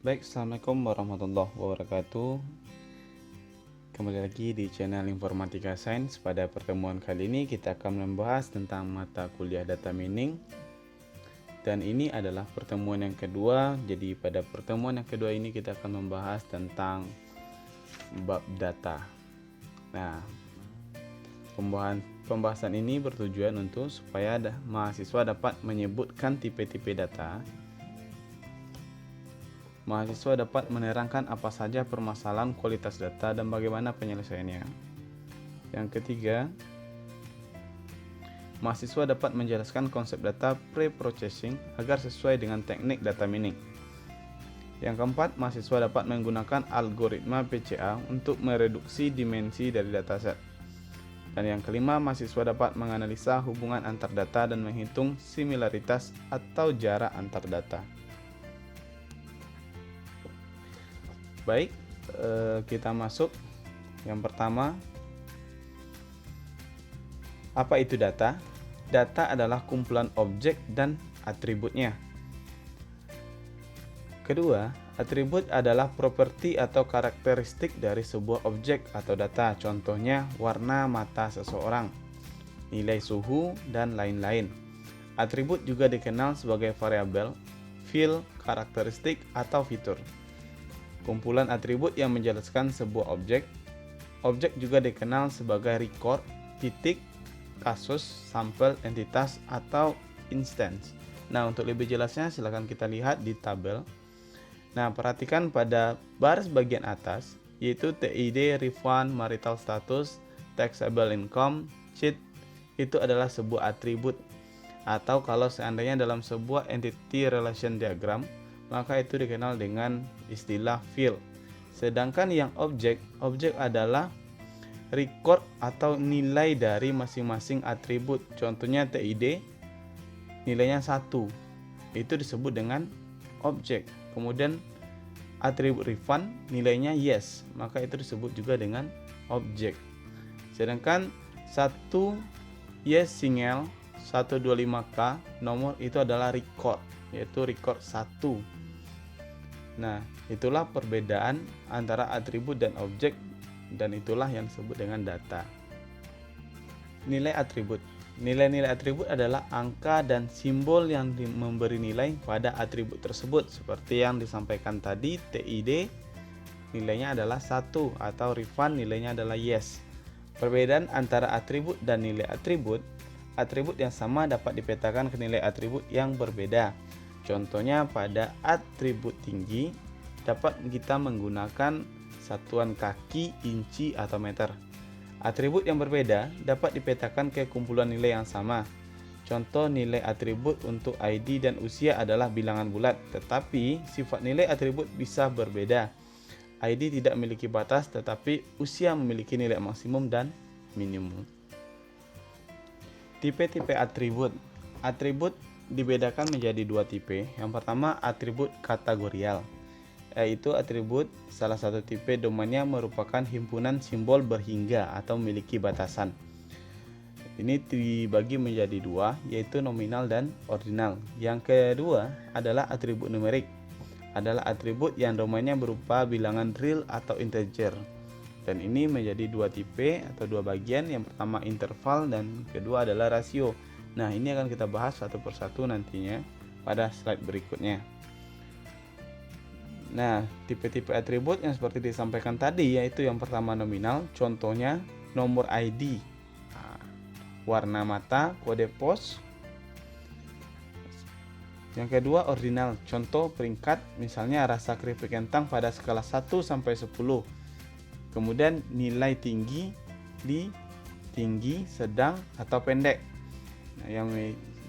Baik, Assalamualaikum warahmatullahi wabarakatuh. Kembali lagi di channel Informatika Sains. Pada pertemuan kali ini kita akan membahas tentang mata kuliah data mining. Dan ini adalah pertemuan yang kedua. Jadi pada pertemuan yang kedua ini kita akan membahas tentang bab data. Nah, pembahasan ini bertujuan untuk supaya mahasiswa dapat menyebutkan tipe-tipe data. Mahasiswa dapat menerangkan apa saja permasalahan kualitas data dan bagaimana penyelesaiannya. Yang ketiga, mahasiswa dapat menjelaskan konsep data pre-processing agar sesuai dengan teknik data mining. Yang keempat, mahasiswa dapat menggunakan algoritma PCA untuk mereduksi dimensi dari dataset. Dan yang kelima, mahasiswa dapat menganalisa hubungan antar data dan menghitung similaritas atau jarak antar data. Baik, kita masuk. Yang pertama, apa itu data? Data adalah kumpulan objek dan atributnya. Kedua, atribut adalah properti atau karakteristik dari sebuah objek atau data. Contohnya, warna mata seseorang, nilai suhu, dan lain-lain. Atribut juga dikenal sebagai variabel, field, karakteristik, atau fitur. Kumpulan atribut yang menjelaskan sebuah objek. Objek juga dikenal sebagai record, titik, kasus, sampel, entitas, atau instance. Nah, untuk lebih jelasnya silahkan kita lihat di tabel. Nah, perhatikan pada baris bagian atas, yaitu TID, refund, marital status, taxable income, cheat, itu adalah sebuah atribut. Atau kalau seandainya dalam sebuah entity relation diagram, maka itu dikenal dengan istilah field. Sedangkan yang objek adalah record atau nilai dari masing-masing atribut. Contohnya TID, nilainya 1. Itu disebut dengan objek. Kemudian atribut refund, nilainya yes, maka itu disebut juga dengan objek. Sedangkan 1 yes single 125K nomor itu adalah record, yaitu record 1. Nah, itulah perbedaan antara atribut dan objek, dan itulah yang disebut dengan data. Nilai atribut. Nilai-nilai atribut adalah angka dan simbol yang memberi nilai pada atribut tersebut. Seperti yang disampaikan tadi, TID nilainya adalah 1 atau refund nilainya adalah yes. Perbedaan antara atribut dan nilai atribut. Atribut yang sama dapat dipetakan ke nilai atribut yang berbeda. Contohnya pada atribut tinggi dapat kita menggunakan satuan kaki, inci, atau meter. Atribut yang berbeda dapat dipetakan ke kumpulan nilai yang sama. Contoh nilai atribut untuk ID dan usia adalah bilangan bulat, tetapi sifat nilai atribut bisa berbeda. ID tidak memiliki batas, tetapi usia memiliki nilai maksimum dan minimum. Tipe-tipe atribut. Atribut dibedakan menjadi dua tipe. Yang pertama, atribut kategorial, yaitu atribut salah satu tipe domainnya merupakan himpunan simbol berhingga atau memiliki batasan. Ini dibagi menjadi dua, yaitu nominal dan ordinal. Yang kedua adalah atribut numerik, adalah atribut yang domainnya berupa bilangan real atau integer. Dan ini menjadi dua tipe atau dua bagian. Yang pertama interval dan kedua adalah rasio. Nah, ini akan kita bahas satu persatu nantinya pada slide berikutnya. Nah, tipe-tipe atribut yang seperti disampaikan tadi, yaitu yang pertama nominal, contohnya nomor ID, warna mata, kode pos. Yang kedua ordinal, contoh peringkat, misalnya rasa keripik kentang pada skala 1 sampai 10. Kemudian nilai tinggi di tinggi, sedang, atau pendek. Nah, yang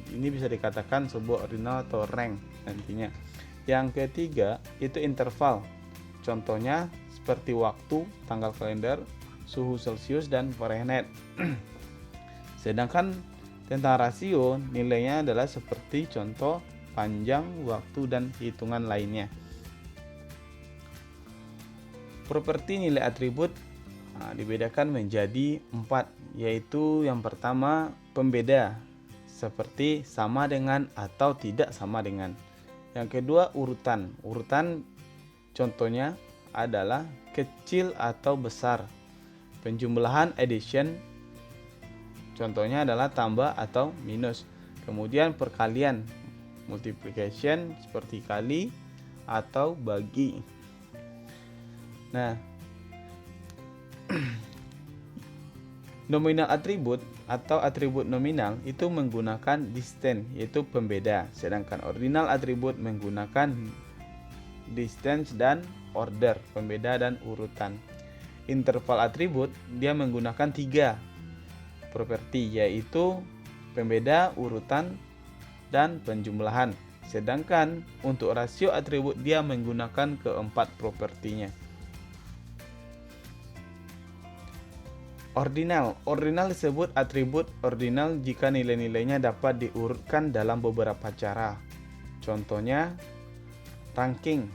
ini bisa dikatakan sebuah ordinal atau rank nantinya. Yang ketiga itu interval. Contohnya seperti waktu, tanggal kalender, suhu Celcius, dan Fahrenheit. Sedangkan tentang rasio, nilainya adalah seperti contoh panjang, waktu, dan hitungan lainnya. Properti nilai atribut dibedakan menjadi 4, yaitu yang pertama pembeda, seperti sama dengan atau tidak sama dengan. Yang kedua urutan. Urutan Contohnya adalah kecil atau besar. Penjumlahan addition, contohnya adalah tambah atau minus. Kemudian perkalian, multiplication seperti kali atau bagi. Nah, nominal atribut atau atribut nominal itu menggunakan distance, yaitu pembeda. Sedangkan ordinal atribut menggunakan distance dan order, pembeda dan urutan. Interval atribut dia menggunakan 3 properti, yaitu pembeda, urutan, dan penjumlahan. Sedangkan untuk rasio atribut dia menggunakan keempat propertinya. Ordinal disebut atribut ordinal jika nilai-nilainya dapat diurutkan dalam beberapa cara. Contohnya ranking.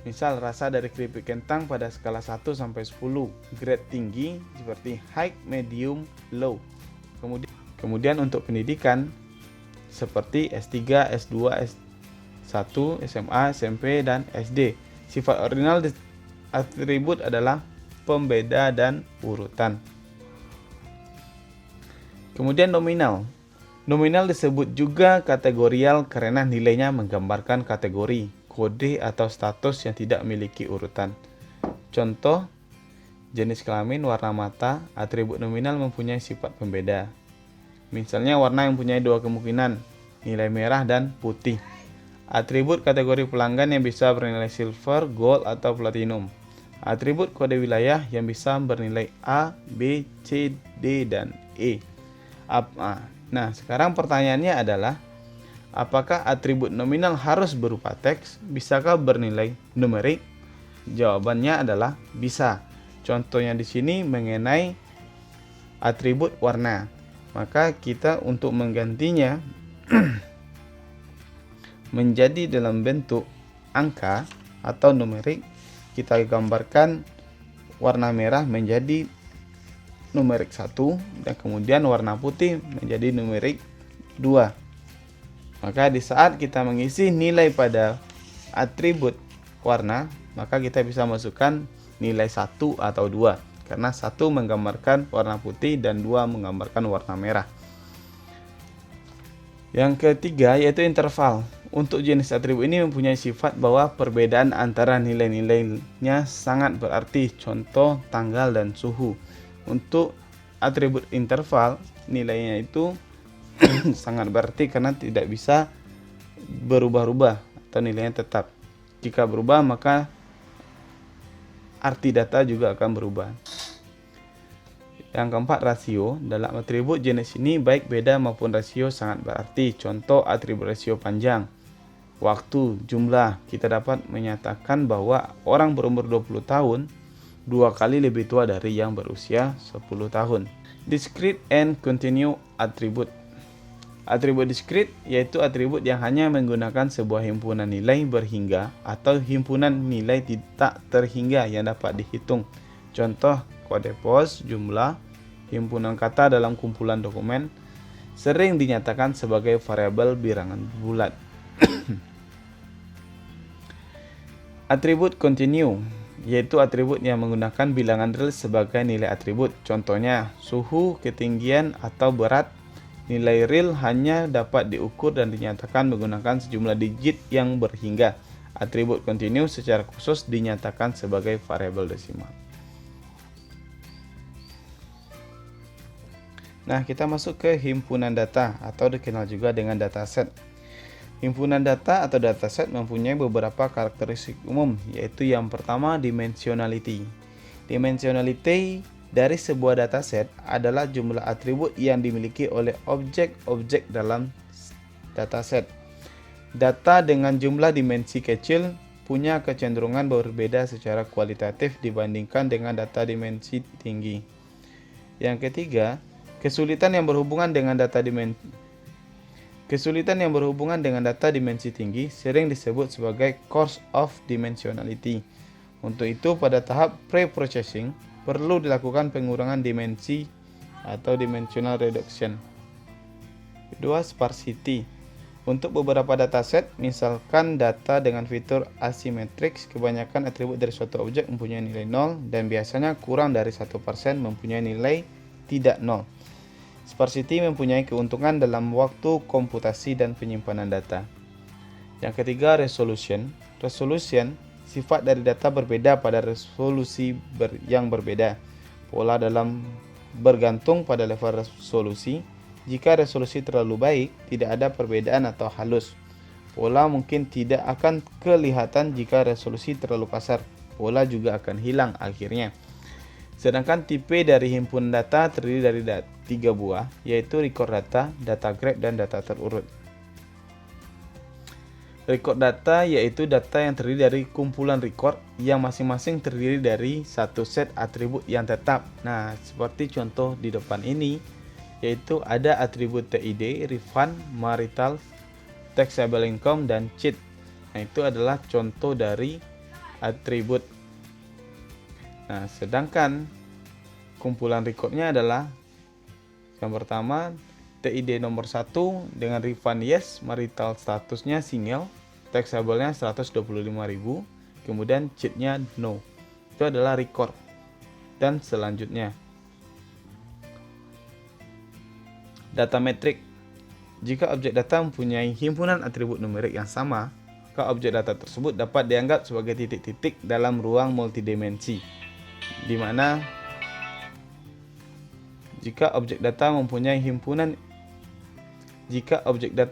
Misal rasa dari keripik kentang pada skala 1 sampai 10, grade tinggi seperti high, medium, low. Kemudian untuk pendidikan seperti S3, S2, S1, SMA, SMP, dan SD. Sifat ordinal atribut adalah pembeda dan urutan. Kemudian nominal. Nominal disebut juga kategorial karena nilainya menggambarkan kategori, kode atau status yang tidak memiliki urutan. Contoh, jenis kelamin, warna mata, atribut nominal mempunyai sifat pembeda. Misalnya warna yang mempunyai 2 kemungkinan, nilai merah dan putih. Atribut kategori pelanggan yang bisa bernilai silver, gold, atau platinum. Atribut kode wilayah yang bisa bernilai A, B, C, D, dan E. Nah, sekarang pertanyaannya adalah, apakah atribut nominal harus berupa teks? Bisakah bernilai numerik? Jawabannya adalah bisa. Contohnya di sini mengenai atribut warna. Maka kita untuk menggantinya menjadi dalam bentuk angka atau numerik, kita gambarkan warna merah menjadi numerik 1 dan kemudian warna putih menjadi numerik 2. Maka di saat kita mengisi nilai pada atribut warna, maka kita bisa masukkan nilai 1 atau 2 karena 1 menggambarkan warna putih dan 2 menggambarkan warna merah. Yang ketiga yaitu interval. Untuk jenis atribut ini mempunyai sifat bahwa perbedaan antara nilai-nilainya sangat berarti, contoh tanggal dan suhu. Untuk atribut interval, nilainya itu sangat berarti karena tidak bisa berubah-ubah atau nilainya tetap. Jika berubah maka arti data juga akan berubah. Yang keempat, rasio. Dalam atribut jenis ini baik beda maupun rasio sangat berarti. Contoh atribut rasio panjang, waktu, jumlah. Kita dapat menyatakan bahwa orang berumur 20 tahun 2 kali lebih tua dari yang berusia 10 tahun. Discrete and continue atribut. Atribut discrete yaitu atribut yang hanya menggunakan sebuah himpunan nilai berhingga atau himpunan nilai tidak terhingga yang dapat dihitung. Contoh kode pos, jumlah, himpunan kata dalam kumpulan dokumen, sering dinyatakan sebagai variabel bilangan bulat. Atribut continue yaitu atribut yang menggunakan bilangan real sebagai nilai atribut. Contohnya suhu, ketinggian, atau berat. Nilai real hanya dapat diukur dan dinyatakan menggunakan sejumlah digit yang berhingga. Atribut continue secara khusus dinyatakan sebagai variabel desimal. Nah, kita masuk ke himpunan data atau dikenal juga dengan dataset. Himpunan data atau dataset mempunyai beberapa karakteristik umum, yaitu yang pertama dimensionality. Dimensionality dari sebuah dataset adalah jumlah atribut yang dimiliki oleh objek-objek dalam dataset. Data dengan jumlah dimensi kecil punya kecenderungan berbeda secara kualitatif dibandingkan dengan data dimensi tinggi. Yang ketiga, kesulitan yang berhubungan dengan data dimensi tinggi sering disebut sebagai cost of dimensionality. Untuk itu, pada tahap pre-processing perlu dilakukan pengurangan dimensi atau dimensional reduction. Kedua, sparsity. Untuk beberapa dataset, misalkan data dengan fitur asymmetric, kebanyakan atribut dari suatu objek mempunyai nilai 0 dan biasanya kurang dari 1% mempunyai nilai tidak 0. Sparsity mempunyai keuntungan dalam waktu komputasi dan penyimpanan data. Yang ketiga, resolution. Resolution, sifat dari data berbeda pada resolusi yang berbeda. Pola dalam bergantung pada level resolusi. Jika resolusi terlalu baik, tidak ada perbedaan atau halus. Pola mungkin tidak akan kelihatan jika resolusi terlalu kasar. Pola juga akan hilang akhirnya. Sedangkan tipe dari himpunan data terdiri dari 3 buah, yaitu record data, data grab, dan data terurut. Record data yaitu data yang terdiri dari kumpulan record yang masing-masing terdiri dari satu set atribut yang tetap. Nah, seperti contoh di depan ini, yaitu ada atribut TID, refund, marital, taxable income, dan cheat. Nah, itu adalah contoh dari atribut. Nah, sedangkan kumpulan recordnya adalah yang pertama TID nomor 1 dengan refund yes, marital statusnya single, taxable-nya 125.000, kemudian cheat-nya no. Itu adalah record. Dan selanjutnya data metrik. Jika objek data mempunyai himpunan atribut numerik yang sama, maka objek data tersebut dapat dianggap sebagai titik-titik dalam ruang multidimensi, di mana jika objek data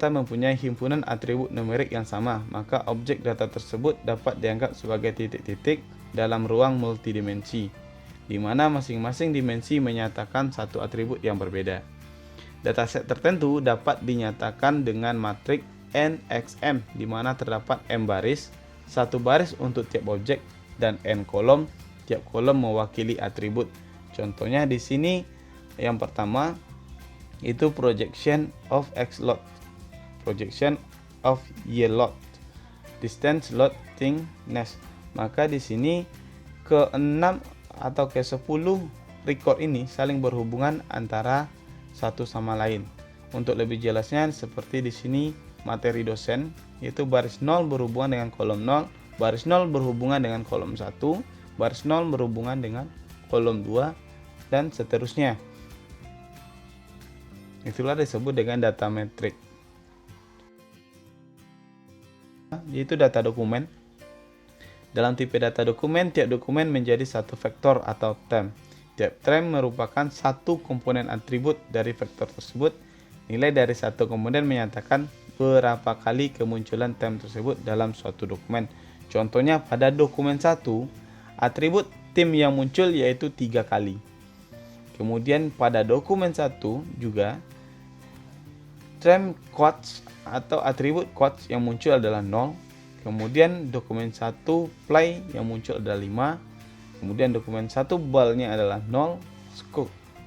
mempunyai himpunan atribut numerik yang sama, maka objek data tersebut dapat dianggap sebagai titik-titik dalam ruang multidimensi, di mana masing-masing dimensi menyatakan satu atribut yang berbeda. Dataset tertentu dapat dinyatakan dengan matriks NXM, di mana terdapat M baris, satu baris untuk tiap objek, dan N kolom, tiap kolom mewakili atribut. Contohnya di sini yang pertama itu projection of X lot, projection of Y lot, distance lot, thickness. Maka di sini ke-6 atau ke-10 record ini saling berhubungan antara satu sama lain. Untuk lebih jelasnya seperti di sini materi dosen, yaitu baris 0 berhubungan dengan kolom 0, baris 0 berhubungan dengan kolom 1, baris 0 berhubungan dengan kolom 2, dan seterusnya. Itulah disebut dengan data metrik. Yaitu data dokumen. Dalam tipe data dokumen, tiap dokumen menjadi satu vektor atau term. Tiap term merupakan satu komponen atribut dari vektor tersebut. Nilai dari satu komponen menyatakan berapa kali kemunculan term tersebut dalam suatu dokumen. Contohnya pada dokumen 1, atribut tim yang muncul yaitu 3 kali. Kemudian pada dokumen 1 juga term quotes atau atribut quotes yang muncul adalah 0. Kemudian dokumen 1 play yang muncul adalah 5. Kemudian dokumen 1 balnya adalah 0,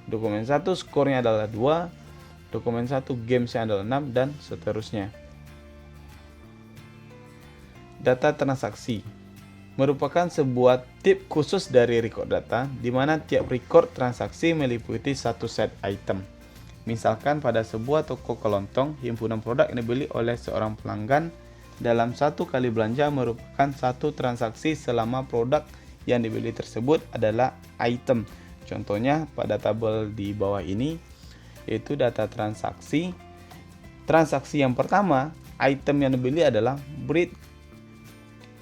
dokumen 1 skornya adalah 2, dokumen 1 gamesnya adalah 6, dan seterusnya. Data transaksi merupakan sebuah tip khusus dari record data, di mana tiap record transaksi meliputi satu set item. Misalkan pada sebuah toko kelontong, himpunan produk yang dibeli oleh seorang pelanggan dalam satu kali belanja merupakan satu transaksi selama produk yang dibeli tersebut adalah item. Contohnya pada tabel di bawah ini, yaitu data transaksi. Transaksi yang pertama, item yang dibeli adalah bread,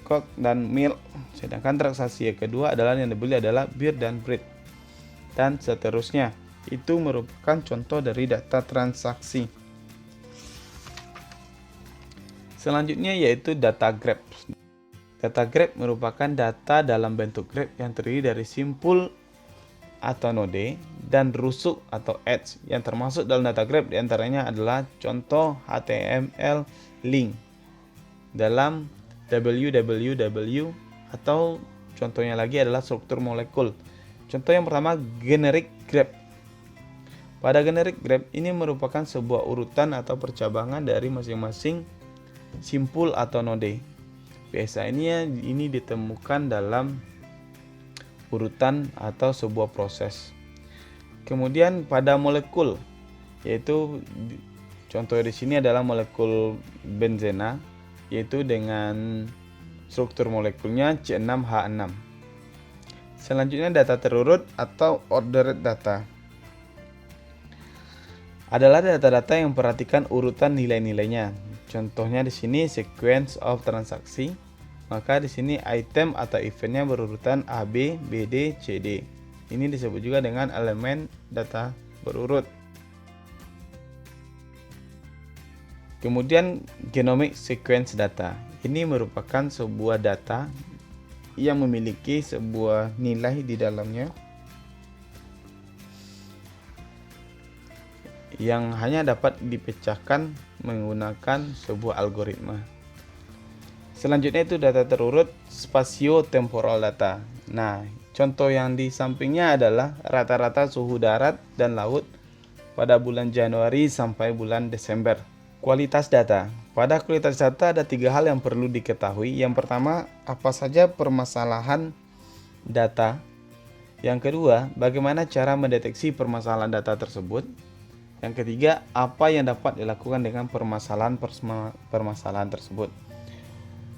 coke, dan milk. Sedangkan transaksi yang kedua adalah yang dibeli adalah beer dan bread, dan seterusnya. Itu merupakan contoh dari data transaksi. Selanjutnya yaitu data graph. Data graph merupakan data dalam bentuk graph yang terdiri dari simpul atau node dan rusuk atau edge. Yang termasuk dalam data graph diantaranya adalah contoh HTML link dalam www, atau contohnya lagi adalah struktur molekul. Contoh yang pertama generic graph. Pada generic graph ini merupakan sebuah urutan atau percabangan dari masing-masing simpul atau node. Biasanya ini ditemukan dalam urutan atau sebuah proses. Kemudian pada molekul, yaitu Contoh di sini adalah molekul benzena, yaitu dengan struktur molekulnya C6H6. Selanjutnya data terurut atau ordered data adalah data-data yang memperhatikan urutan nilai-nilainya. Contohnya di sini sequence of transaksi. Maka di sini item atau eventnya berurutan A, B, B, D, C, D. Ini disebut juga dengan elemen data berurut. Kemudian genomic sequence data. Ini merupakan sebuah data yang memiliki sebuah nilai di dalamnya yang hanya dapat dipecahkan menggunakan sebuah algoritma. Selanjutnya itu data terurut spatio-temporal data. Nah, contoh yang di sampingnya adalah rata-rata suhu darat dan laut pada bulan Januari sampai bulan Desember. Kualitas data. Pada kualitas data ada 3 hal yang perlu diketahui. Yang pertama, apa saja permasalahan data. Yang kedua, bagaimana cara mendeteksi permasalahan data tersebut. Yang ketiga, apa yang dapat dilakukan dengan permasalahan tersebut.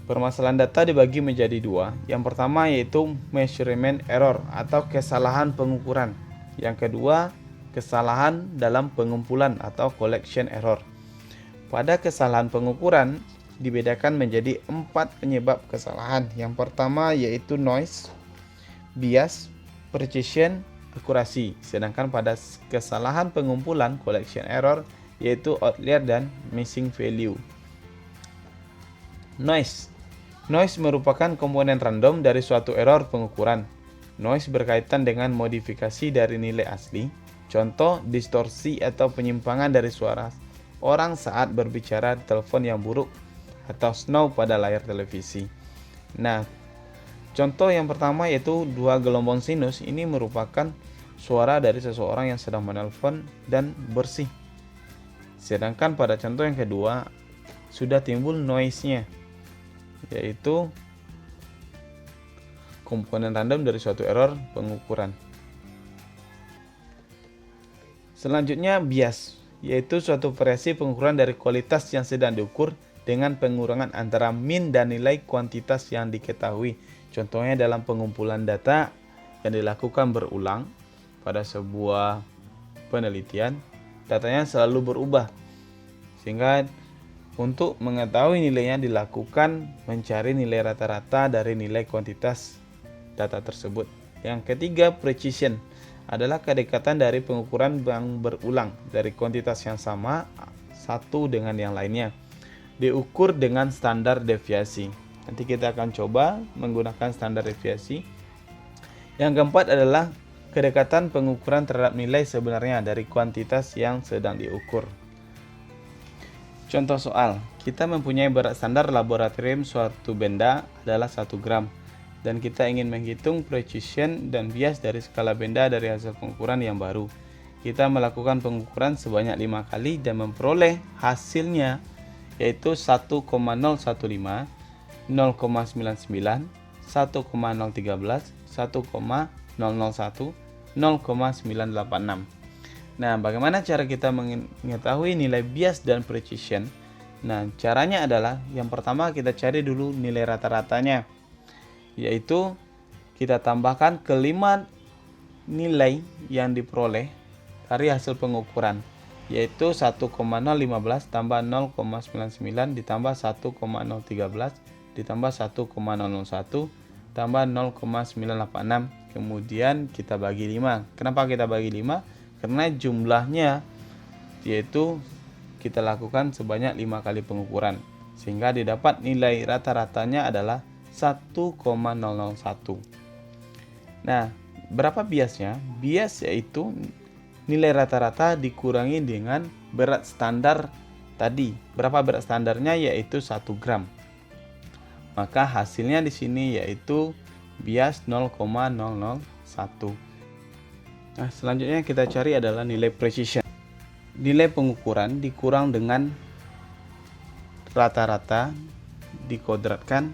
Permasalahan data dibagi menjadi 2. Yang pertama yaitu measurement error atau kesalahan pengukuran. Yang kedua, kesalahan dalam pengumpulan atau collection error. Pada kesalahan pengukuran dibedakan menjadi 4 penyebab kesalahan. Yang pertama yaitu noise, bias, precision, akurasi. Sedangkan pada kesalahan pengumpulan collection error yaitu outlier dan missing value. Noise merupakan komponen random dari suatu error pengukuran. Noise berkaitan dengan modifikasi dari nilai asli. Contoh, distorsi atau penyimpangan dari suara orang saat berbicara telepon yang buruk atau snow pada layar televisi. Nah, contoh yang pertama yaitu 2 gelombang sinus. Ini merupakan suara dari seseorang yang sedang menelpon dan bersih. Sedangkan pada contoh yang kedua sudah timbul noise-nya, yaitu komponen random dari suatu error pengukuran. Selanjutnya bias, yaitu suatu variasi pengukuran dari kualitas yang sedang diukur dengan pengurangan antara mean dan nilai kuantitas yang diketahui. Contohnya dalam pengumpulan data yang dilakukan berulang pada sebuah penelitian, datanya selalu berubah. Sehingga untuk mengetahui nilainya dilakukan mencari nilai rata-rata dari nilai kuantitas data tersebut. Yang ketiga, precision adalah kedekatan dari pengukuran yang berulang dari kuantitas yang sama satu dengan yang lainnya. Diukur dengan standar deviasi. Nanti kita akan coba menggunakan standar deviasi. Yang keempat adalah kedekatan pengukuran terhadap nilai sebenarnya dari kuantitas yang sedang diukur. Contoh soal, kita mempunyai berat standar laboratorium suatu benda adalah 1 gram dan kita ingin menghitung precision dan bias dari skala benda dari hasil pengukuran yang baru. Kita melakukan pengukuran sebanyak 5 kali dan memperoleh hasilnya yaitu 1,015, 0,99, 1,013, 1,001, 0,986. Nah, bagaimana cara kita mengetahui nilai bias dan precision? Nah, caranya adalah yang pertama kita cari dulu nilai rata-ratanya, yaitu kita tambahkan ke 5 nilai yang diperoleh dari hasil pengukuran, yaitu 1,015 tambah 0,99 ditambah 1,013 ditambah 1,001 tambah 0,986. Kemudian kita bagi 5. Kenapa kita bagi 5? Karena jumlahnya yaitu kita lakukan sebanyak 5 kali pengukuran, sehingga didapat nilai rata-ratanya adalah 1,001. Nah, berapa biasnya? Bias yaitu nilai rata-rata dikurangi dengan berat standar tadi. Berapa berat standarnya? Yaitu 1 gram. Maka hasilnya di sini yaitu bias 0,001. Nah, selanjutnya kita cari adalah nilai precision. Nilai pengukuran dikurang dengan rata-rata dikodratkan,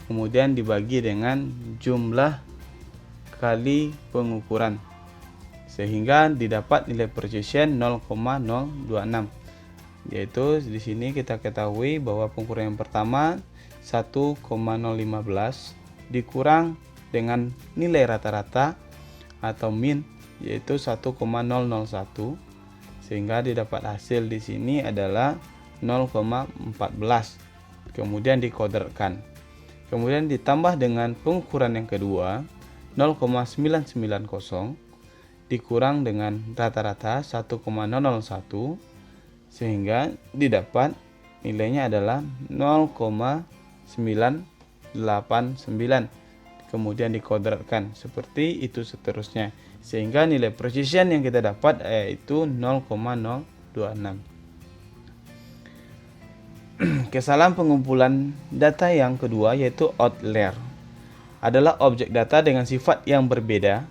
kemudian dibagi dengan jumlah kali pengukuran, sehingga didapat nilai precision 0,026. yaitu di sini kita ketahui bahwa pengukuran yang pertama 1,015 dikurang dengan nilai rata-rata atau min, yaitu 1,001, sehingga didapat hasil di sini adalah 0,14. Kemudian dikodarkan. Kemudian ditambah dengan pengukuran yang kedua 0,990 dikurang dengan rata-rata 1,001, sehingga didapat nilainya adalah 0,989. Kemudian dikodarkan seperti itu seterusnya, sehingga nilai precision yang kita dapat yaitu 0,026. Kesalahan pengumpulan data yang kedua yaitu outlier adalah objek data dengan sifat yang berbeda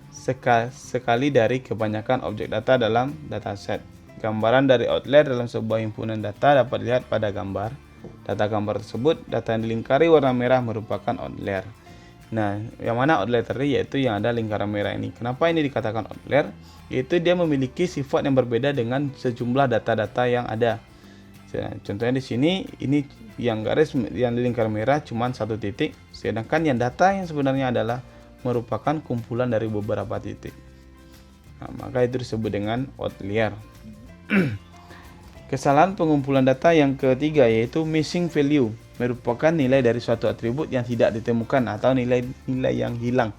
sekali dari kebanyakan objek data dalam dataset. Gambaran dari outlier dalam sebuah himpunan data dapat dilihat pada gambar. Data gambar tersebut, data yang dilingkari warna merah merupakan outlier. Nah, yang mana outlier tadi yaitu yang ada lingkaran merah ini. Kenapa ini dikatakan outlier? Yaitu dia memiliki sifat yang berbeda dengan sejumlah data-data yang ada. Contohnya di sini, ini yang garis yang di lingkaran merah cuma satu titik, sedangkan yang data yang sebenarnya adalah merupakan kumpulan dari beberapa titik. Nah, maka itu disebut dengan outlier. Kesalahan pengumpulan data yang ketiga yaitu missing value, merupakan nilai dari suatu atribut yang tidak ditemukan atau nilai-nilai yang hilang.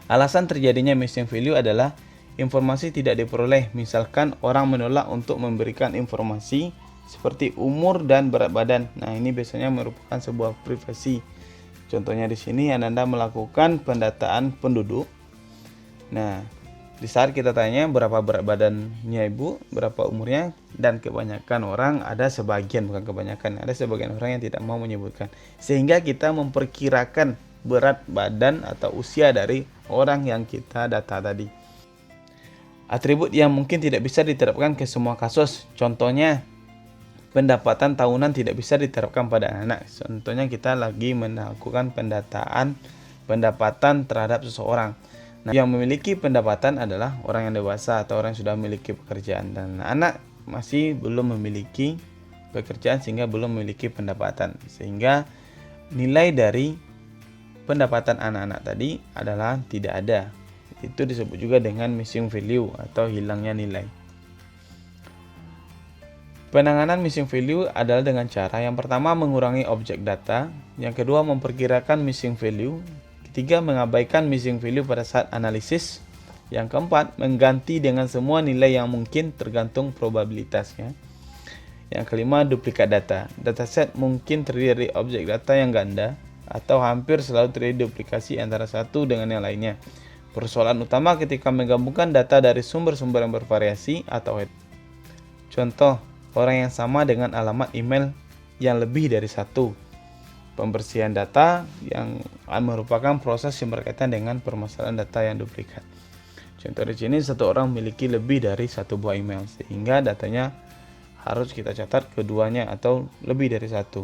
Alasan terjadinya missing value adalah informasi tidak diperoleh, misalkan orang menolak untuk memberikan informasi seperti umur dan berat badan. Nah, ini biasanya merupakan sebuah privasi. Contohnya di sini Anda melakukan pendataan penduduk. Nah, di saat kita tanya berapa berat badannya ibu, berapa umurnya, dan kebanyakan orang, ada sebagian orang yang tidak mau menyebutkan, sehingga kita memperkirakan berat badan atau usia dari orang yang kita data tadi. Atribut yang mungkin tidak bisa diterapkan ke semua kasus, contohnya pendapatan tahunan tidak bisa diterapkan pada anak. Contohnya kita lagi melakukan pendataan pendapatan terhadap seseorang. Nah, yang memiliki pendapatan adalah orang yang dewasa atau orang yang sudah memiliki pekerjaan, dan anak masih belum memiliki pekerjaan sehingga belum memiliki pendapatan, sehingga nilai dari pendapatan anak-anak tadi adalah tidak ada. Itu disebut juga dengan missing value atau hilangnya nilai. Penanganan missing value adalah dengan cara yang pertama mengurangi objek data, yang kedua memperkirakan missing value, ketiga mengabaikan missing value pada saat analisis, yang keempat mengganti dengan semua nilai yang mungkin tergantung probabilitasnya, yang kelima duplikat data. Dataset mungkin terdiri dari objek data yang ganda atau hampir selalu terjadi duplikasi antara satu dengan yang lainnya. Persoalan utama ketika menggabungkan data dari sumber-sumber yang bervariasi atau contoh, orang yang sama dengan alamat email yang lebih dari satu. Pembersihan data yang merupakan proses yang berkaitan dengan permasalahan data yang duplikat. Contoh di sini, satu orang memiliki lebih dari satu buah email, sehingga datanya harus kita catat keduanya atau lebih dari satu.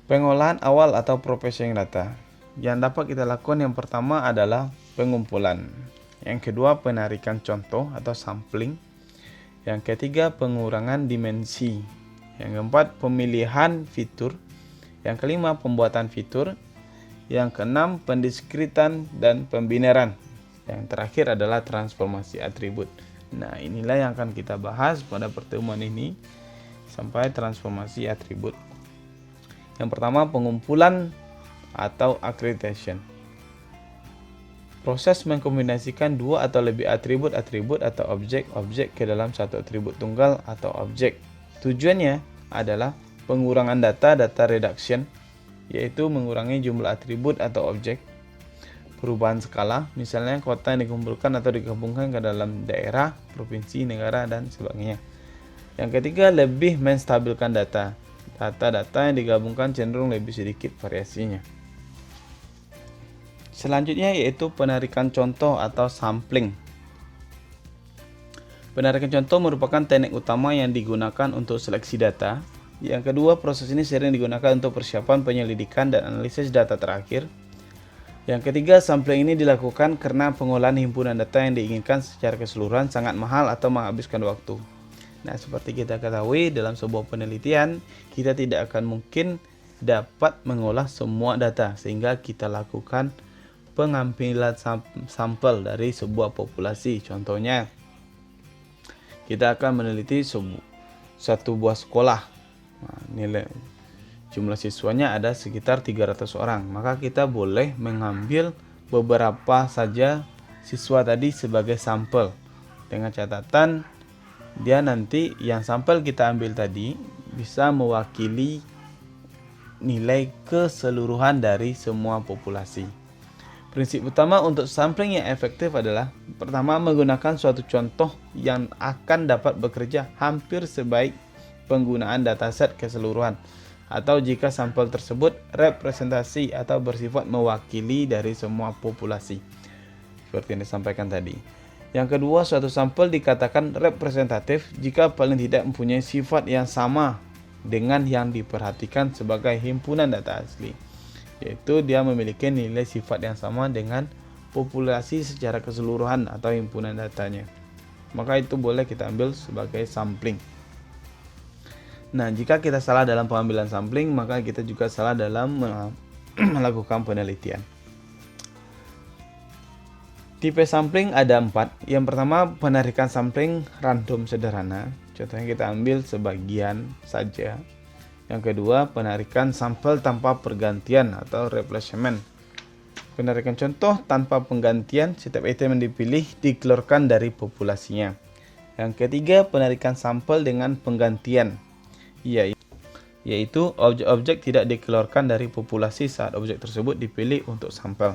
Pengolahan awal atau processing data. Yang dapat kita lakukan yang pertama adalah pengumpulan. Yang kedua, penarikan contoh atau sampling. Yang ketiga, pengurangan dimensi. Yang keempat, pemilihan fitur. Yang kelima, pembuatan fitur. Yang keenam, pendiskritan dan pembinaran. Yang terakhir adalah transformasi atribut. Nah, inilah yang akan kita bahas pada pertemuan ini sampai transformasi atribut. Yang pertama, pengumpulan atau accreditation. Proses mengkombinasikan dua atau lebih atribut-atribut atau objek-objek ke dalam satu atribut tunggal atau objek. Tujuannya adalah pengurangan data reduction, yaitu mengurangi jumlah atribut atau objek. Perubahan skala, misalnya kota yang dikumpulkan atau digabungkan ke dalam daerah, provinsi, negara, dan sebagainya. Yang ketiga, lebih menstabilkan data. Data-data yang digabungkan cenderung lebih sedikit variasinya. Selanjutnya yaitu penarikan contoh atau sampling. Penarikan contoh merupakan teknik utama yang digunakan untuk seleksi data. Yang kedua, proses ini sering digunakan untuk persiapan penyelidikan dan analisis data terakhir. Yang ketiga, sampling ini dilakukan karena pengolahan himpunan data yang diinginkan secara keseluruhan sangat mahal atau menghabiskan waktu. Nah, seperti kita ketahui dalam sebuah penelitian, kita tidak akan mungkin dapat mengolah semua data sehingga kita lakukan pengambilan sampel dari sebuah populasi. Contohnya, kita akan meneliti satu buah sekolah. Nah, nilai jumlah siswanya ada sekitar 300 orang. Maka kita boleh mengambil beberapa saja siswa tadi sebagai sampel. Dengan catatan dia nanti yang sampel kita ambil tadi bisa mewakili nilai keseluruhan dari semua populasi. Prinsip utama untuk sampling yang efektif adalah pertama, menggunakan suatu contoh yang akan dapat bekerja hampir sebaik penggunaan dataset keseluruhan, atau jika sampel tersebut representasi atau bersifat mewakili dari semua populasi seperti yang disampaikan tadi. Yang kedua, suatu sampel dikatakan representatif jika paling tidak mempunyai sifat yang sama dengan yang diperhatikan sebagai himpunan data asli, yaitu dia memiliki nilai sifat yang sama dengan populasi secara keseluruhan atau himpunan datanya. Maka itu boleh kita ambil sebagai sampling. Nah, jika kita salah dalam pengambilan sampling, maka kita juga salah dalam melakukan penelitian. Tipe sampling ada 4. Yang pertama, penarikan sampling random sederhana. Contohnya kita ambil sebagian saja. Yang kedua, penarikan sampel tanpa pergantian atau replacement. Penarikan contoh tanpa penggantian, setiap item yang dipilih dikeluarkan dari populasinya. Yang ketiga, penarikan sampel dengan penggantian, yaitu objek-objek tidak dikeluarkan dari populasi saat objek tersebut dipilih untuk sampel.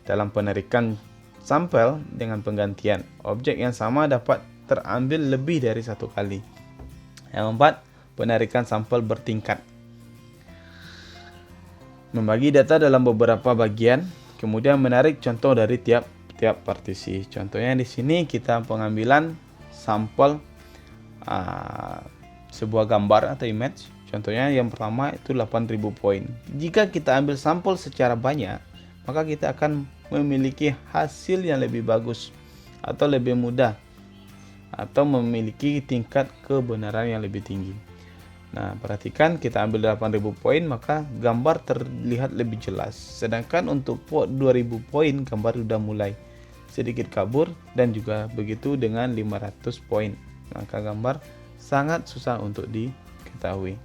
Dalam penarikan sampel dengan penggantian, objek yang sama dapat terambil lebih dari satu kali. Yang keempat, penarikan sampel bertingkat. Membagi data dalam beberapa bagian, kemudian menarik contoh dari tiap partisi. Contohnya di sini kita pengambilan sampel sebuah gambar atau image. Contohnya yang pertama itu 8000 poin. Jika kita ambil sampel secara banyak, maka kita akan memiliki hasil yang lebih bagus atau lebih mudah atau memiliki tingkat kebenaran yang lebih tinggi. Nah, perhatikan kita ambil 8000 poin, maka gambar terlihat lebih jelas. Sedangkan untuk 2000 poin, gambar sudah mulai sedikit kabur, dan juga begitu dengan 500 poin. Maka gambar sangat susah untuk diketahui.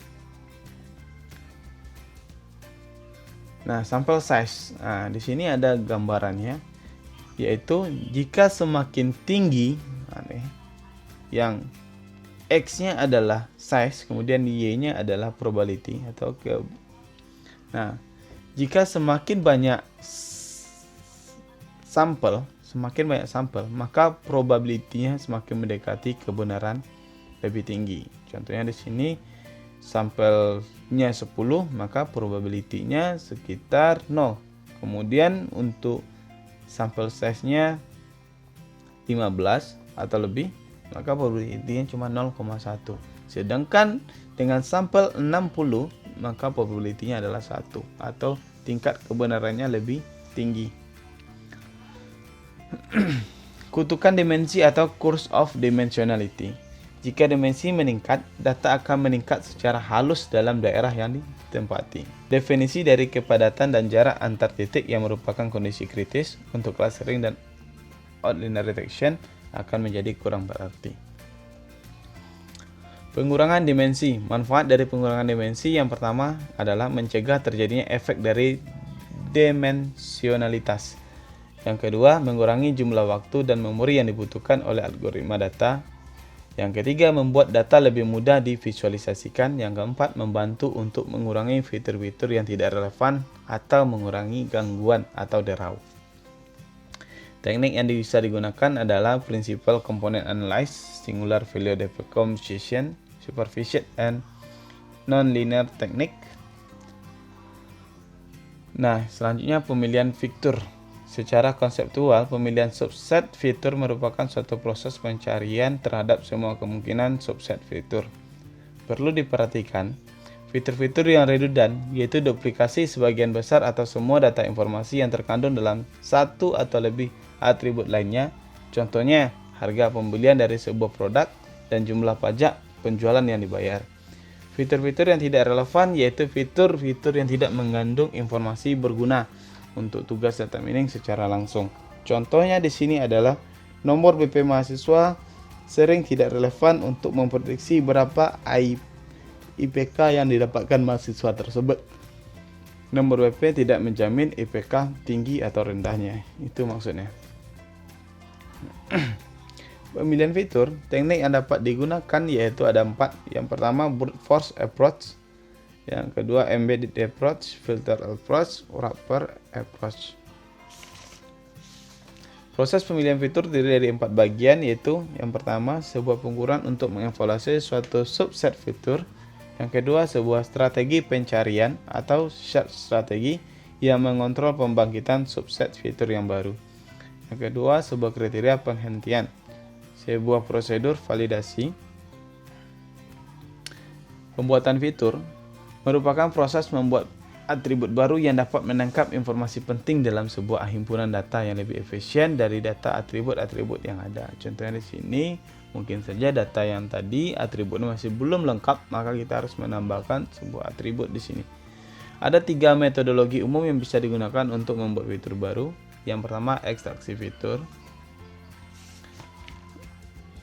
Nah, sampel size. Nah, di sini ada gambarannya, yaitu jika semakin tinggi, yang X-nya adalah size, kemudian Y-nya adalah probability atau Nah, jika semakin banyak sampel, maka probability-nya semakin mendekati kebenaran lebih tinggi. Contohnya di sini sampelnya 10, maka probability-nya sekitar 0. Kemudian untuk sampel size-nya 15 atau lebih, maka probability-nya cuma 0,1. Sedangkan dengan sampel 60, maka probability-nya adalah 1 atau tingkat kebenarannya lebih tinggi. Kutukan dimensi atau curse of dimensionality. Jika dimensi meningkat, data akan meningkat secara halus dalam daerah yang ditempati. Definisi dari kepadatan dan jarak antar titik yang merupakan kondisi kritis untuk clustering dan outlier detection akan menjadi kurang berarti. Pengurangan dimensi. Manfaat dari pengurangan dimensi yang pertama adalah mencegah terjadinya efek dari dimensionalitas. Yang kedua, mengurangi jumlah waktu dan memori yang dibutuhkan oleh algoritma data. Yang ketiga, membuat data lebih mudah divisualisasikan. Yang keempat, membantu untuk mengurangi fitur-fitur yang tidak relevan atau mengurangi gangguan atau derau. Teknik yang bisa digunakan adalah Principal Component Analysis, Singular Value Decomposition, Supervised and Non-Linear Technique. Nah, selanjutnya pemilihan fitur. Secara konseptual, pemilihan subset fitur merupakan suatu proses pencarian terhadap semua kemungkinan subset fitur. Perlu diperhatikan, Fitur-fitur yang redundan yaitu duplikasi sebagian besar atau semua data informasi yang terkandung dalam satu atau lebih atribut lainnya. Contohnya, harga pembelian dari sebuah produk dan jumlah pajak penjualan yang dibayar. Fitur-fitur yang tidak relevan yaitu fitur-fitur yang tidak mengandung informasi berguna untuk tugas data mining secara langsung. Contohnya di sini adalah nomor BP mahasiswa sering tidak relevan untuk memprediksi berapa IPK yang didapatkan mahasiswa tersebut. Nomor BP tidak menjamin IPK tinggi atau rendahnya. Itu maksudnya. Pemilihan fitur, teknik yang dapat digunakan yaitu ada 4. Yang pertama brute force approach, yang kedua embedded approach, filter approach, wrapper approach. Proses pemilihan fitur terdiri dari 4 bagian, yaitu yang pertama sebuah pengukuran untuk mengevaluasi suatu subset fitur, yang kedua sebuah strategi pencarian atau search strategi yang mengontrol pembangkitan subset fitur yang baru, yang kedua sebuah kriteria penghentian, sebuah prosedur validasi. Pembuatan fitur merupakan proses membuat atribut baru yang dapat menangkap informasi penting dalam sebuah himpunan data yang lebih efisien dari data atribut-atribut yang ada. Contohnya di sini, mungkin saja data yang tadi atributnya masih belum lengkap, maka kita harus menambahkan sebuah atribut di sini. Ada 3 metodologi umum yang bisa digunakan untuk membuat fitur baru. Yang pertama, ekstraksi fitur.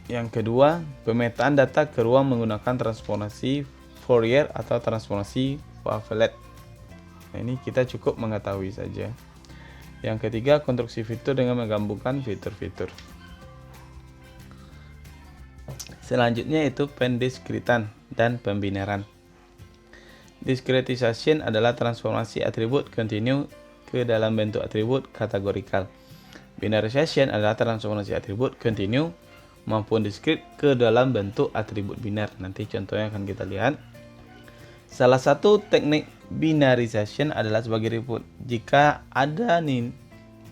Yang kedua, pemetaan data ke ruang menggunakan transformasi Fourier atau transformasi wavelet. Nah, ini kita cukup mengetahui saja. Yang ketiga, konstruksi fitur dengan menggabungkan fitur-fitur. Selanjutnya itu pendiskritan dan pembinaran. Discretization adalah transformasi atribut kontinu ke dalam bentuk atribut kategorikal. Binarization adalah transformasi atribut kontinu maupun diskrit ke dalam bentuk atribut binar. Nanti contohnya akan kita lihat. Salah satu teknik binarization adalah sebagai berikut. Jika ada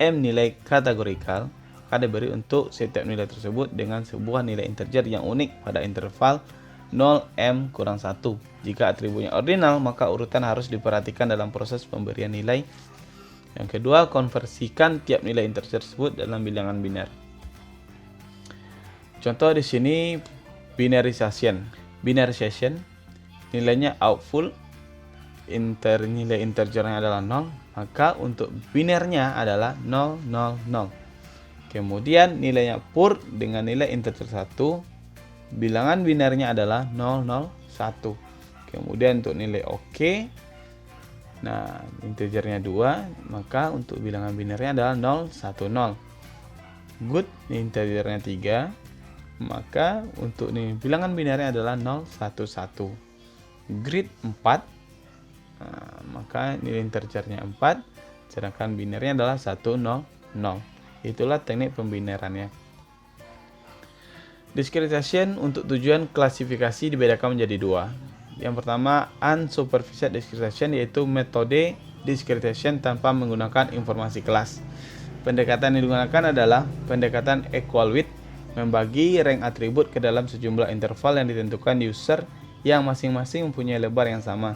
M nilai kategorikal, maka diberi untuk setiap nilai tersebut dengan sebuah nilai integer yang unik pada interval 0M kurang 1. Jika atributnya ordinal, maka urutan harus diperhatikan dalam proses pemberian nilai. Yang kedua, konversikan tiap nilai integer tersebut dalam bilangan binar. Contoh di sini binarization. Binarization nilainya out full, nilai integernya adalah 0, maka untuk binarnya adalah 0, 0, 0. Kemudian nilainya pur dengan nilai integer 1, bilangan binarnya adalah 0, 0, 1. Kemudian untuk nilai OK, nah integernya 2, maka untuk bilangan binarnya adalah 0, 1, 0. Good, integernya 3, maka untuk bilangan binarnya adalah 0, 1, 1. Grid 4, nah, maka nilai integernya 4, sedangkan binarnya adalah 1, 0, 0. Itulah teknik pembinarannya. Discretization untuk tujuan klasifikasi dibedakan menjadi 2. Yang pertama, unsupervised discretization, yaitu metode discretization tanpa menggunakan informasi kelas. Pendekatan yang digunakan adalah pendekatan equal width, membagi rank atribut ke dalam sejumlah interval yang ditentukan user yang masing-masing mempunyai lebar yang sama.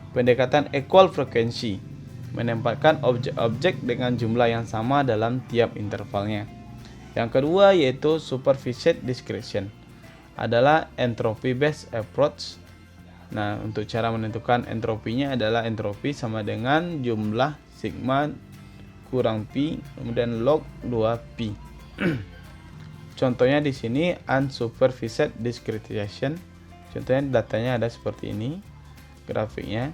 Pendekatan equal frequency, menempatkan objek-objek dengan jumlah yang sama dalam tiap intervalnya. Yang kedua yaitu supervised discretion, adalah entropy based approach. Nah, untuk cara menentukan entropinya adalah entropi sama dengan jumlah sigma kurang pi kemudian log 2pi. Contohnya di sini unsupervised discretization. Contohnya datanya ada seperti ini. Grafiknya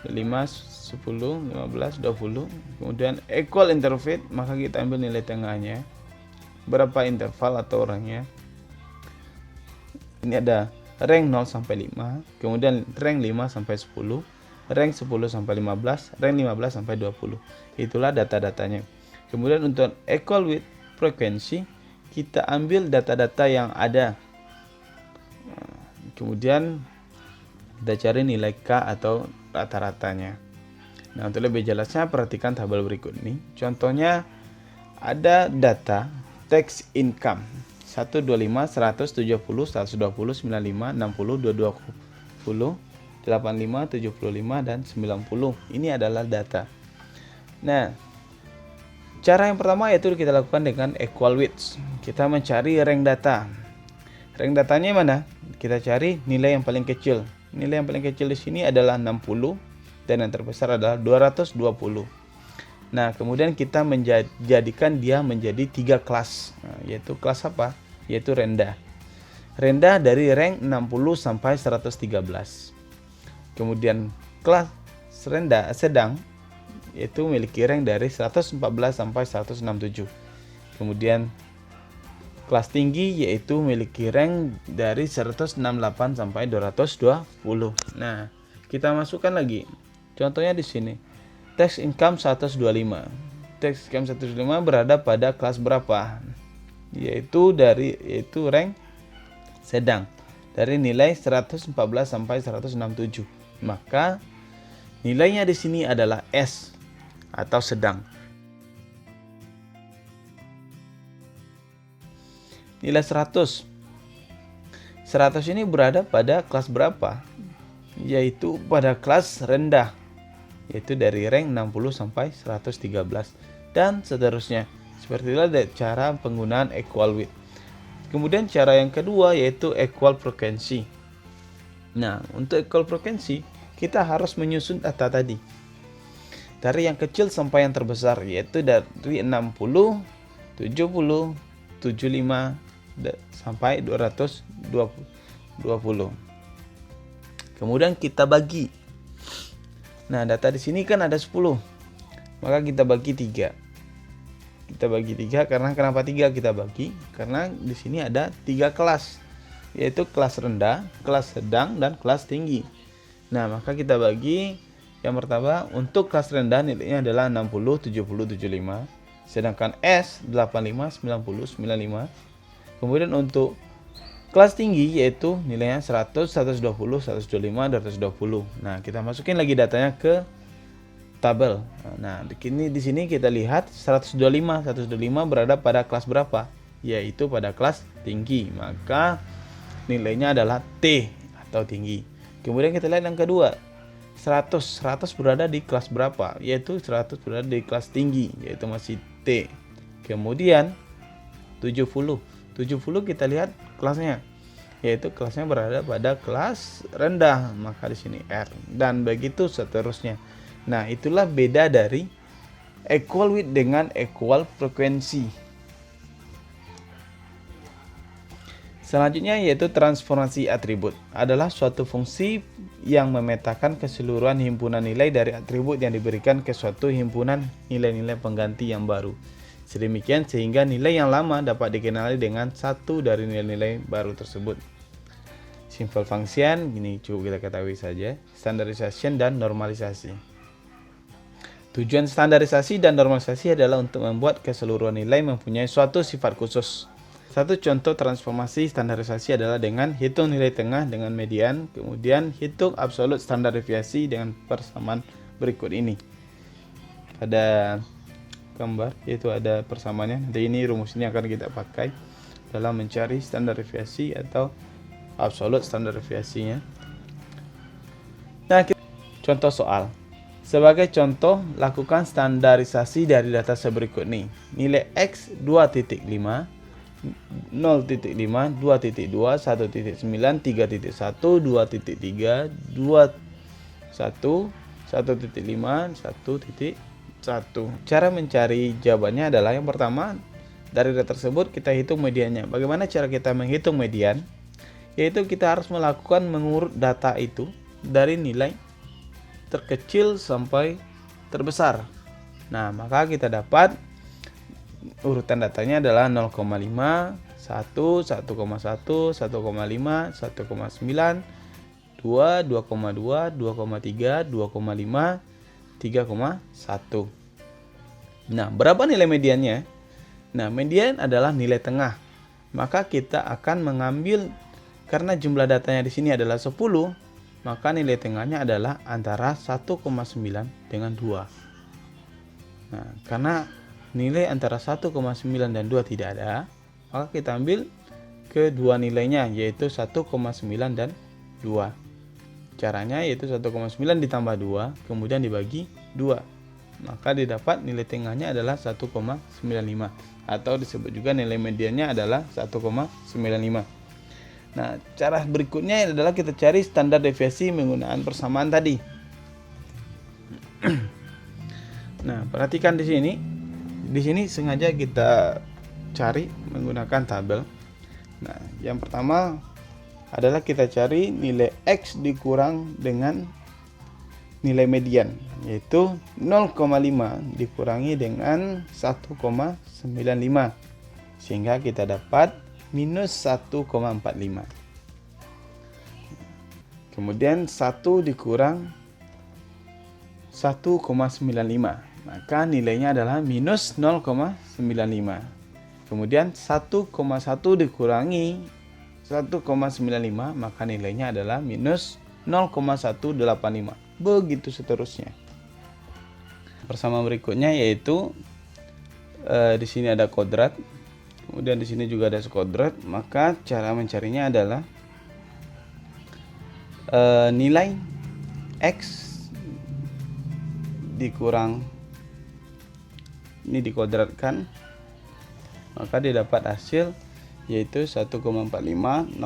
5, 10, 15, 20. Kemudian equal interval, maka kita ambil nilai tengahnya. Berapa interval atau orangnya. Ini ada rank 0 sampai 5, kemudian rank 5 sampai 10, rank 10 sampai 15, rank 15 sampai 20. Itulah data-datanya. Kemudian untuk equal width frequency, kita ambil data-data yang ada. Kemudian kita cari nilai K atau rata-ratanya. Nah, untuk lebih jelasnya perhatikan tabel berikut ini. Contohnya ada data tax income 125, 170, 120, 95, 60, 220, 85, 75, dan 90. Ini adalah data. Nah, cara yang pertama yaitu kita lakukan dengan equal width. Kita mencari rank data. Rank datanya mana? Kita cari nilai yang paling kecil. Nilai yang paling kecil di sini adalah 60 dan yang terbesar adalah 220. Nah, kemudian kita menjadikan dia menjadi 3 kelas. Nah, yaitu kelas apa? Yaitu rendah. Rendah dari rank 60 sampai 113. Kemudian kelas rendah sedang yaitu memiliki rank dari 114 sampai 167. Kemudian kelas tinggi yaitu memiliki rank dari 168 sampai 220. Nah, kita masukkan lagi. Contohnya di sini. Tax income 125. Tax income 125 berada pada kelas berapa? Yaitu rank sedang. Dari nilai 114 sampai 167. Maka nilainya di sini adalah S atau sedang. Nilai 100. 100 ini berada pada kelas berapa? Yaitu pada kelas rendah. Yaitu dari rank 60 sampai 113 dan seterusnya. Seperti itulah cara penggunaan equal width. Kemudian cara yang kedua yaitu equal frequency. Nah, untuk equal frequency kita harus menyusun data tadi dari yang kecil sampai yang terbesar, yaitu dari 60, 70, 75 sampai 220. Kemudian kita bagi. Nah, data di sini kan ada 10. Maka kita bagi 3. Kita bagi 3 karena kenapa 3 kita bagi? Karena di sini ada 3 kelas. Yaitu kelas rendah, kelas sedang, dan kelas tinggi. Nah, maka kita bagi yang pertama untuk kelas rendah nilainya adalah 60, 70, 75. Sedangkan S 85, 90, 95. Kemudian untuk kelas tinggi yaitu nilainya 100, 120, 125, 220. Nah, kita masukin lagi datanya ke tabel. Nah, di sini kita lihat 125 berada pada kelas berapa? Yaitu pada kelas tinggi. Maka nilainya adalah T atau tinggi. Kemudian kita lihat yang kedua. 100 berada di kelas berapa? Yaitu 100 berada di kelas tinggi, yaitu masih T. Kemudian 70 kita lihat kelasnya, yaitu kelasnya berada pada kelas rendah, maka di sini R, dan begitu seterusnya. Nah, itulah beda dari equal width dengan equal frequency. Selanjutnya yaitu transformasi atribut. Adalah suatu fungsi yang memetakan keseluruhan himpunan nilai dari atribut yang diberikan ke suatu himpunan nilai-nilai pengganti yang baru. Sedemikian sehingga nilai yang lama dapat dikenali dengan satu dari nilai-nilai baru tersebut. Simple function, ini cukup kita ketahui saja. Standardization dan normalisasi. Tujuan standarisasi dan normalisasi adalah untuk membuat keseluruhan nilai mempunyai suatu sifat khusus. Satu contoh transformasi standarisasi adalah dengan hitung nilai tengah dengan median, kemudian hitung absolut standar deviasi dengan persamaan berikut ini. Pada gambar yaitu ada persamaannya. Nanti ini rumus ini akan kita pakai dalam mencari standar deviasi atau absolut standar deviasinya. Nah, contoh soal. Sebagai contoh, lakukan standarisasi dari data seberikut ini. Nilai X 2.5, 0.5, 2.2, 1.9, 3.1, 2.3, 2.1, 1.5, 1.1. Cara mencari jawabannya adalah yang pertama, dari data tersebut kita hitung mediannya. Bagaimana cara kita menghitung median? Yaitu kita harus mengurut data itu dari nilai terkecil sampai terbesar. Nah, maka kita dapat urutan datanya adalah 0,5, 1, 1,1, 1,5, 1,9, 2, 2,2, 2,3, 2,5, 3,1. Nah, berapa nilai mediannya? Nah, median adalah nilai tengah. Maka kita akan mengambil, karena jumlah datanya di sini adalah 10, maka nilai tengahnya adalah antara 1,9 dengan 2. Nah, karena nilai antara 1,9 dan 2 tidak ada, maka kita ambil kedua nilainya, yaitu 1,9 dan 2. Caranya yaitu 1,9 ditambah 2 kemudian dibagi 2. Maka didapat nilai tengahnya adalah 1,95 atau disebut juga nilai mediannya adalah 1,95. Nah, cara berikutnya adalah kita cari standar deviasi menggunakan persamaan tadi. Nah, perhatikan di sini. Di sini sengaja kita cari menggunakan tabel. Nah, yang pertama adalah kita cari nilai X dikurang dengan nilai median, yaitu 0,5 dikurangi dengan 1,95 sehingga kita dapat minus 1,45. Kemudian 1 dikurang 1,95, maka nilainya adalah minus 0,95. Kemudian 1,1 dikurangi 1,95, maka nilainya adalah minus 0,185. Begitu seterusnya. Persamaan berikutnya yaitu di sini ada kodrat, kemudian di sini juga ada sekodrat. Maka cara mencarinya adalah nilai X dikurang ini dikodratkan, maka didapat hasil yaitu 1,45, 0,95,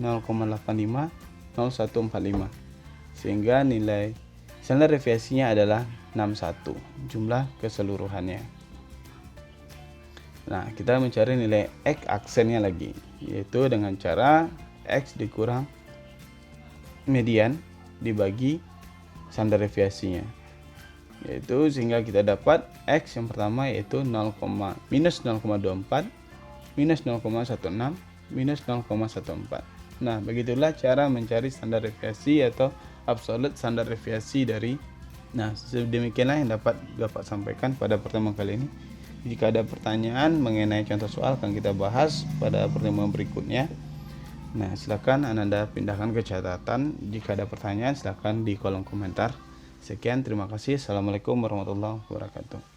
0,85, 0145, sehingga nilai standar deviasinya adalah 61 jumlah keseluruhannya. Nah, kita mencari nilai X aksennya lagi, yaitu dengan cara X dikurang median dibagi standar deviasinya, yaitu sehingga kita dapat X yang pertama yaitu minus 0,24, minus 0,16, minus 0,14. Nah, begitulah cara mencari standar deviasi atau absolute standar deviasi dari. Nah, sedemikianlah yang dapat Bapak sampaikan pada pertemuan kali ini. Jika ada pertanyaan mengenai contoh soal akan kita bahas pada pertemuan berikutnya. Nah, silakan Anda pindahkan ke catatan. Jika ada pertanyaan silakan di kolom komentar. Sekian, terima kasih. Assalamualaikum warahmatullahi wabarakatuh.